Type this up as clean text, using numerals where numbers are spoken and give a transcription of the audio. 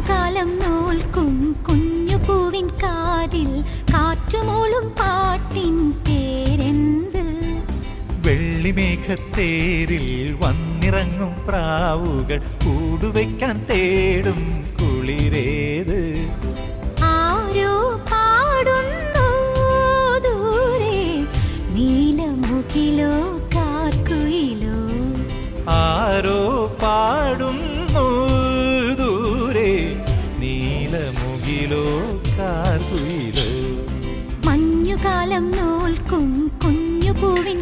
മഞ്ഞുകാലം നോൽക്കും കുഞ്ഞു പൂവിൻ കാതിൽ കാറ്റുമൂളും പാട്ടിൻ പേരെന്ത്? വെള്ളിമേഘത്തേരിൽ വന്നിറങ്ങും പ്രാവുകൾ കൂടുവയ്ക്കാൻ തേടും കുളിരേത്? ആരോ പാടുന്നു ദൂരെ, നീലമുകിലോ കാർക്കുയിലോ? ആരോ പാടുന്നു ദൂരെ, നീലമുകിലോ കാർക്കുയിലോ? മഞ്ഞുകാലം നോൽക്കും കുഞ്ഞു പൂവിൻ